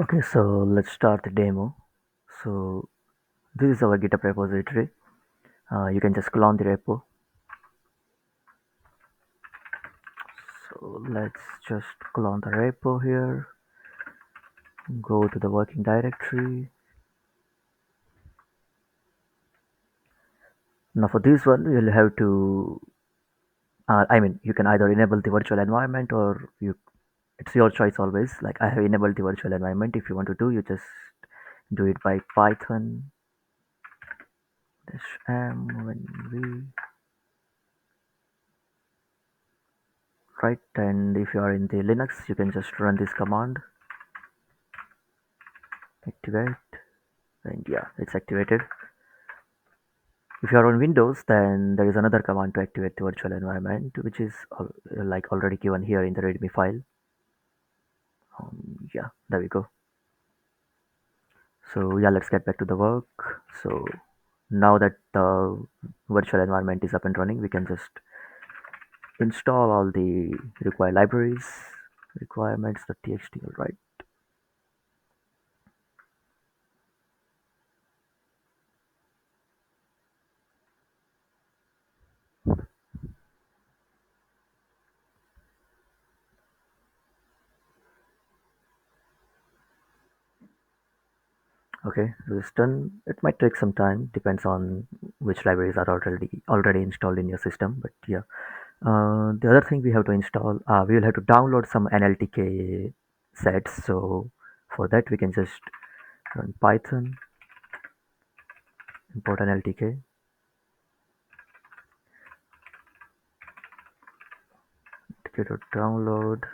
Okay, so let's start the demo. So this is our GitHub repository. You can just clone the repo. So let's just clone the repo here. Go to the working directory. Now for this one, you'll have to. You can either enable the virtual environment or you. It's your choice always. Like I have enabled the virtual environment. If you want to do, you just do it by Python -m when we right. And if you are in the Linux, you can just run this command activate, and yeah, it's activated. If you are on Windows, then there is another command to activate the virtual environment, which is like already given here in the readme file. Yeah, there we go. So yeah, let's get back to the work. So now that the virtual environment is up and running, we can just install all the required libraries, requirements.txt, all right. Okay, so it's done. It might take some time, depends on which libraries are already installed in your system. But yeah, the other thing we have to install, we will have to download some NLTK sets. So for that, we can just run Python import NLTK. To download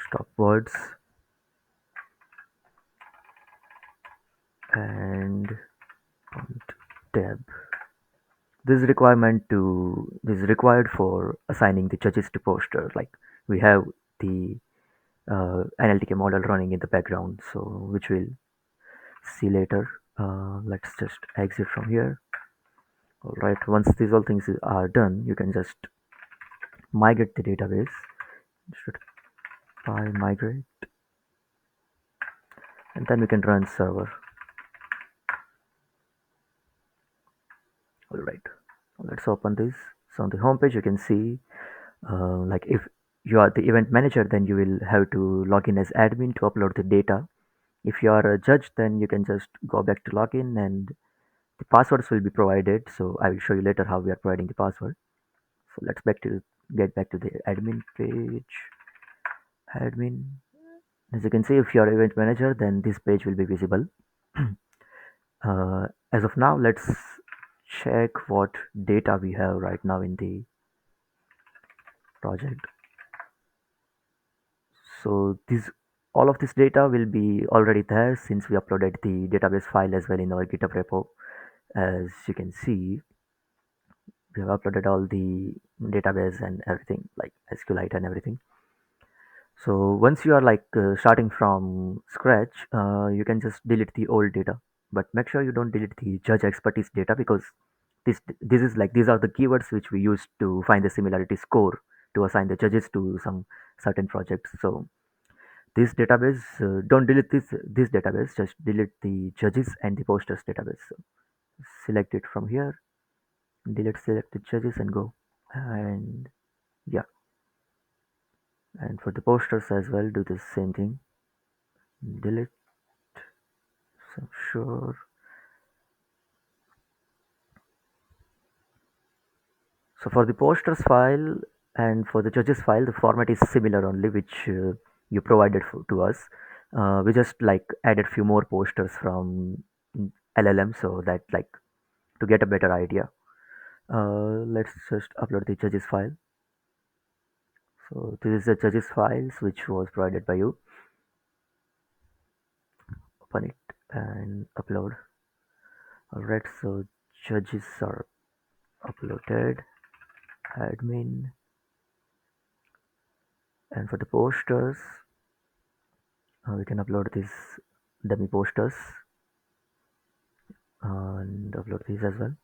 stop words and tab. This is required for assigning the judges to posters. Like we have the NLTK model running in the background, so which we'll see later. Let's just exit from here. All right. Once these all things are done, you can just migrate the database. Should file migrate, and then we can run server. All right. Let's open this. So on the home page, you can see like if you are the event manager, then you will have to log in as admin to upload the data. If you are a judge, then you can just go back to login and the passwords will be provided. So I will show you later how we are providing the password. So let's get back to the admin page. Admin. As you can see, if you are event manager, then this page will be visible. As of now, let's check what data we have right now in the project. So this all of this data will be already there since we uploaded the database file as well in our GitHub repo. As you can see, we have uploaded all the database and everything like SQLite and everything. So once you are like starting from scratch, you can just delete the old data, but make sure you don't delete the judge expertise data because this is like these are the keywords which we use to find the similarity score to assign the judges to some certain projects. So this database, don't delete this database, just delete the judges and the posters database. So select it from here, delete selected judges and go. And yeah, and for the posters as well, do the same thing. Delete. So sure. So for the posters file and for the judges file, the format is similar only, which you provided to us. We just like added few more posters from LLM so that like to get a better idea. Let's just upload the judges file. So this is the judges files which was provided by you. Open it and upload. Alright, so judges are uploaded. Admin, and for the posters, we can upload these dummy posters and upload these as well.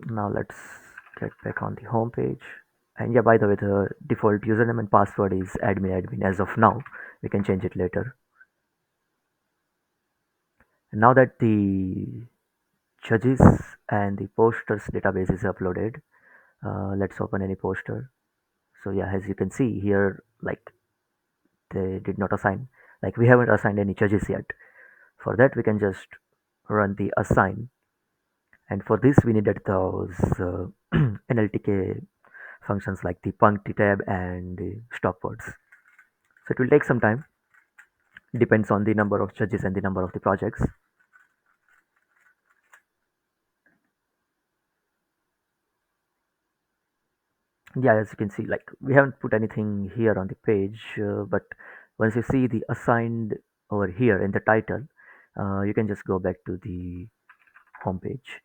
Now let's get back on the home page. And yeah, by the way, the default username and password is admin as of now. We can change it later. And now that the judges and the posters database is uploaded, let's open any poster. So yeah, as you can see here, like they did not assign, like we haven't assigned any judges yet. For that, we can just run the assign. And for this, we needed those NLTK functions like the puncty tab and the stop words. So it will take some time, depends on the number of judges and the number of the projects. Yeah, as you can see, like we haven't put anything here on the page, but once you see the assigned over here in the title, you can just go back to the home page.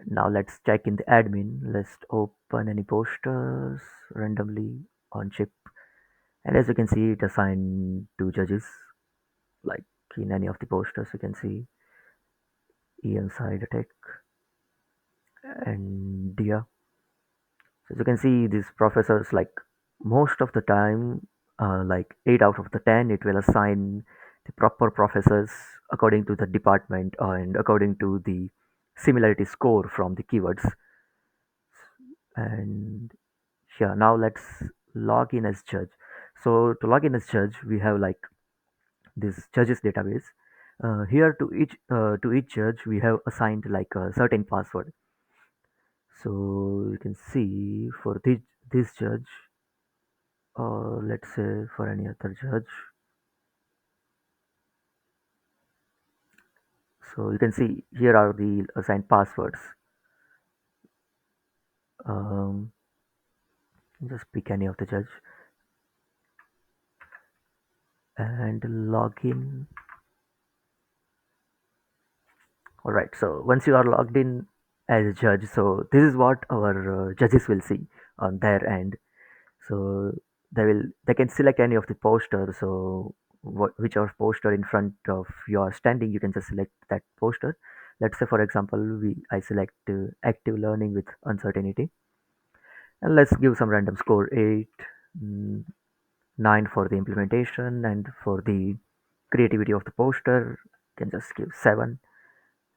Now let's check in the admin. Let's open any posters randomly on chip. And as you can see, it assigned two judges, like in any of the posters, you can see EM side attack and Dia. So as you can see, these professors, like most of the time, like 8 out of the 10, it will assign the proper professors according to the department and according to the similarity score from the keywords. And yeah, now let's log in as judge. So to log in as judge, we have like this judges database. Here to each judge, we have assigned like a certain password. So you can see for this judge, or let's say for any other judge. So you can see here are the assigned passwords. Um, just pick any of the judge and log in. All right. So once you are logged in as a judge, so this is what our judges will see on their end. So they can select any of the posters. So whichever poster in front of you are standing, you can just select that poster. Let's say, for example, we I select active learning with uncertainty, and let's give some random score 8, mm, 9 for the implementation, and for the creativity of the poster, can just give 7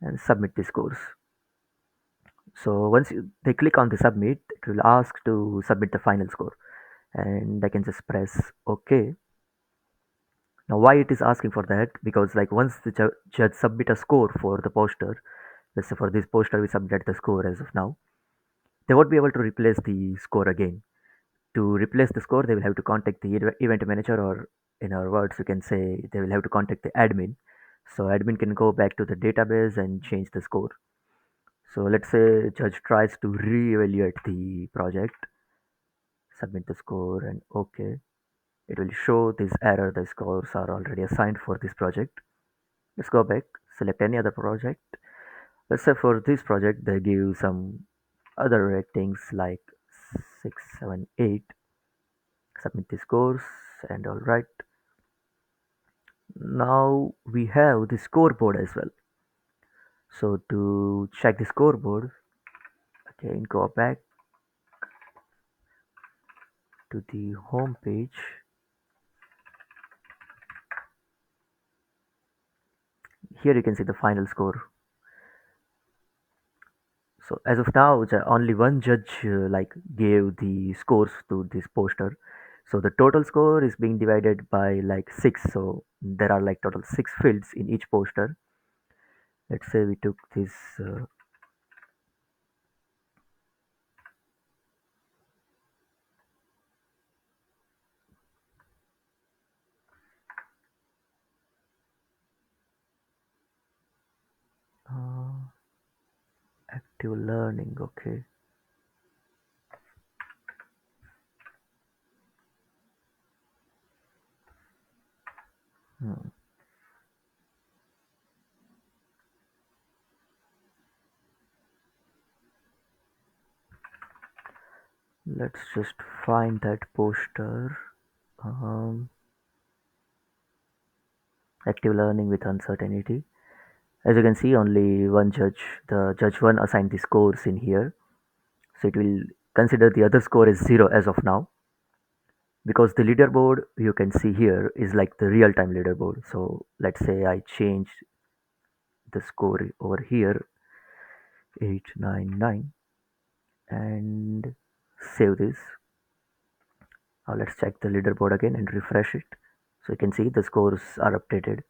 and submit the scores. So once they click on the submit, it will ask to submit the final score, and I can just press OK. Now, why it is asking for that? Because like once the judge submit a score for the poster, let's say for this poster we submit the score as of now, they won't be able to replace the score again. To replace the score, they will have to contact the event manager, or in our words, we can say they will have to contact the admin. So admin can go back to the database and change the score. So let's say judge tries to re-evaluate the project, submit the score, and okay. It will show this error. The scores are already assigned for this project. Let's go back, select any other project. Let's say for this project, they give some other ratings like 6, 7, 8. Submit the scores, and all right. Now we have the scoreboard as well. So to check the scoreboard, again go back to the home page. Here you can see the final score. So as of now, only one judge like gave the scores to this poster. So the total score is being divided by like 6. So there are like total 6 fields in each poster. Let's say we took this uh, active learning. Okay. Hmm. Let's just find that poster. Um, active learning with uncertainty. As you can see, only one judge, the judge one assigned the scores in here. So it will consider the other score is 0 as of now, because the leaderboard you can see here is like the real time leaderboard. So let's say I change the score over here, 899, and save this. Now let's check the leaderboard again and refresh it. So you can see the scores are updated.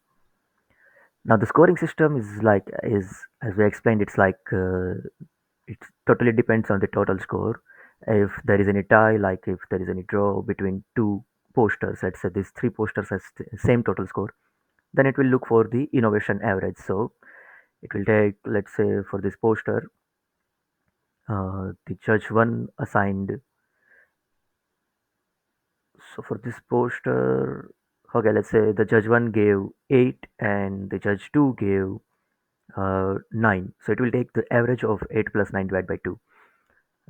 Now the scoring system is like, is as we explained, it's like it totally depends on the total score. If there is any tie, like if there is any draw between two posters, let's say these three posters has same total score, then it will look for the innovation average. So it will take, let's say for this poster, the judge one assigned. So for this poster, okay, let's say the judge one gave 8 and the judge two gave 9. So it will take the average of 8 plus 9 divided by 2.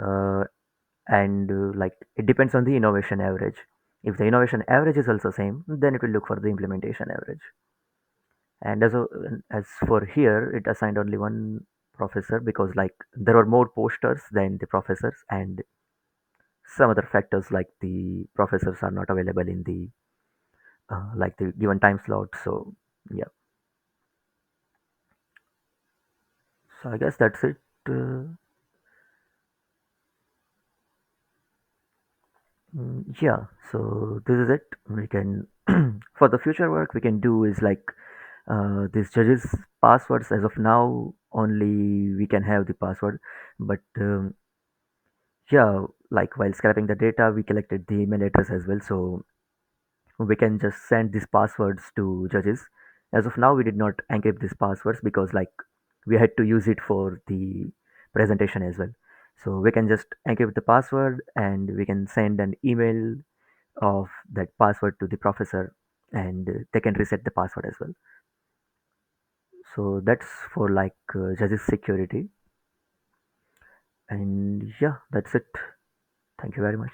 Uh, and like it depends on the innovation average. If the innovation average is also same, then it will look for the implementation average. And as for here, it assigned only one professor because like there were more posters than the professors, and some other factors like the professors are not available in the like the given time slot. So yeah, so I guess that's it. Yeah, so this is it. We can for the future work we can do is like these judges passwords. As of now only we can have the password, but yeah, like while scraping the data we collected the email address as well, so we can just send these passwords to judges. As of now we did not encrypt these passwords because like we had to use it for the presentation as well. So we can just encrypt the password and we can send an email of that password to the professor, and they can reset the password as well. So that's for like judges security. And yeah, that's it. Thank you very much.